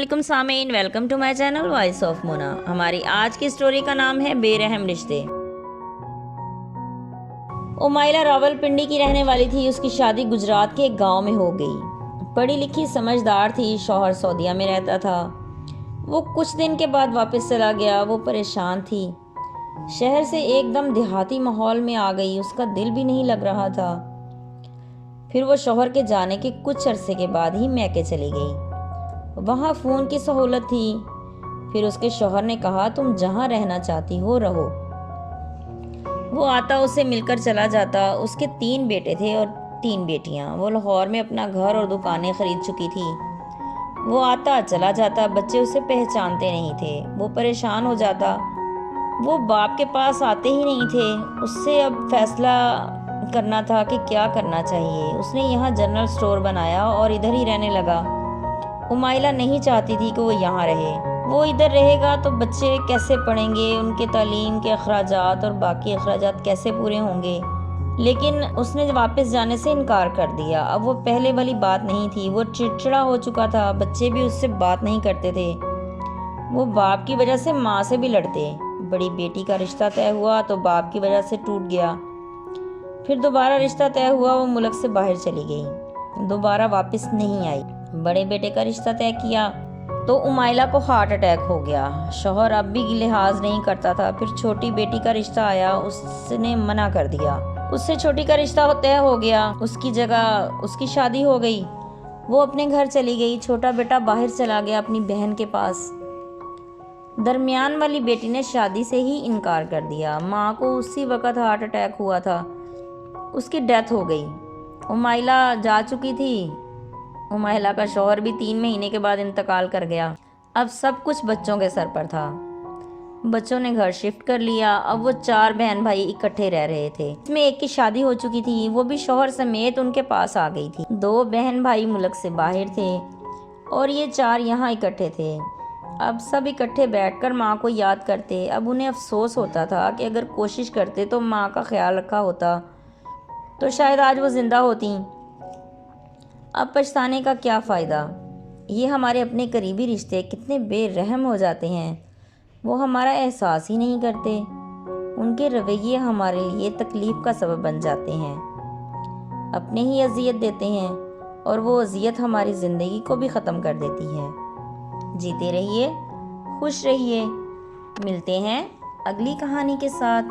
علیکم سامعین، welcome to my channel voice of Mona. ہماری آج کی سٹوری کا نام ہے بے رحم رشتے۔ امائلہ راول پنڈی کی رہنے والی تھی۔ اس کی شادی گجرات کے ایک گاؤں میں ہو گئی۔ پڑھی لکھی سمجھدار تھی، شوہر سعودیہ میں رہتا تھا۔ وہ کچھ دن کے بعد واپس چلا گیا۔ وہ پریشان تھی، شہر سے ایک دم دیہاتی ماحول میں آ گئی، اس کا دل بھی نہیں لگ رہا تھا۔ پھر وہ شوہر کے جانے کے کچھ عرصے کے بعد ہی میکے چلی گئی۔ وہاں فون کی سہولت تھی۔ پھر اس کے شوہر نے کہا تم جہاں رہنا چاہتی ہو رہو۔ وہ آتا، اسے مل کر چلا جاتا۔ اس کے 3 بیٹے تھے اور 3 بیٹیاں۔ وہ لاہور میں اپنا گھر اور دکانیں خرید چکی تھی۔ وہ آتا چلا جاتا، بچے اسے پہچانتے نہیں تھے۔ وہ پریشان ہو جاتا، وہ باپ کے پاس آتے ہی نہیں تھے۔ اس سے اب فیصلہ کرنا تھا کہ کیا کرنا چاہیے۔ اس نے یہاں جنرل سٹور بنایا اور ادھر ہی رہنے لگا۔ امائلہ نہیں چاہتی تھی کہ وہ یہاں رہے۔ وہ ادھر رہے گا تو بچے کیسے پڑھیں گے، ان کے تعلیم کے اخراجات اور باقی اخراجات کیسے پورے ہوں گے۔ لیکن اس نے واپس جانے سے انکار کر دیا۔ اب وہ پہلے والی بات نہیں تھی، وہ چڑچڑا ہو چکا تھا۔ بچے بھی اس سے بات نہیں کرتے تھے۔ وہ باپ کی وجہ سے ماں سے بھی لڑتے۔ بڑی بیٹی کا رشتہ طے ہوا تو باپ کی وجہ سے ٹوٹ گیا۔ پھر دوبارہ رشتہ طے ہوا، وہ ملک سے باہر چلی گئی، دوبارہ واپس نہیں آئی۔ بڑے بیٹے کا رشتہ طے کیا تو امائلہ کو ہارٹ اٹیک ہو گیا۔ شوہر اب بھی لحاظ نہیں کرتا تھا۔ پھر چھوٹی بیٹی کا رشتہ آیا، اس نے منع کر دیا۔ اس سے چھوٹی کا رشتہ طے ہو گیا، اس کی جگہ اس کی شادی ہو گئی۔ وہ اپنے گھر چلی گئی۔ چھوٹا بیٹا باہر چلا گیا اپنی بہن کے پاس۔ درمیان والی بیٹی نے شادی سے ہی انکار کر دیا۔ ماں کو اسی وقت ہارٹ اٹیک ہوا تھا، اس کی ڈیتھ ہو گئی۔ امائلہ جا چکی تھی۔ امائلہ کا شوہر بھی 3 مہینے کے بعد انتقال کر گیا۔ اب سب کچھ بچوں کے سر پر تھا۔ بچوں نے گھر شفٹ کر لیا۔ اب وہ 4 بہن بھائی اکٹھے رہ رہے تھے۔ اس میں ایک کی شادی ہو چکی تھی، وہ بھی شوہر سمیت ان کے پاس آ گئی تھی۔ 2 بہن بھائی ملک سے باہر تھے اور یہ 4 یہاں اکٹھے تھے۔ اب سب اکٹھے بیٹھ کر ماں کو یاد کرتے۔ اب انہیں افسوس ہوتا تھا کہ اگر کوشش کرتے تو ماں کا خیال رکھا ہوتا تو شاید آج وہ زندہ ہوتیں۔ اب پچھتانے کا کیا فائدہ۔ یہ ہمارے اپنے قریبی رشتے کتنے بے رحم ہو جاتے ہیں، وہ ہمارا احساس ہی نہیں کرتے۔ ان کے رویے ہمارے لیے تکلیف کا سبب بن جاتے ہیں، اپنے ہی اذیت دیتے ہیں، اور وہ اذیت ہماری زندگی کو بھی ختم کر دیتی ہے۔ جیتے رہیے، خوش رہیے۔ ملتے ہیں اگلی کہانی کے ساتھ۔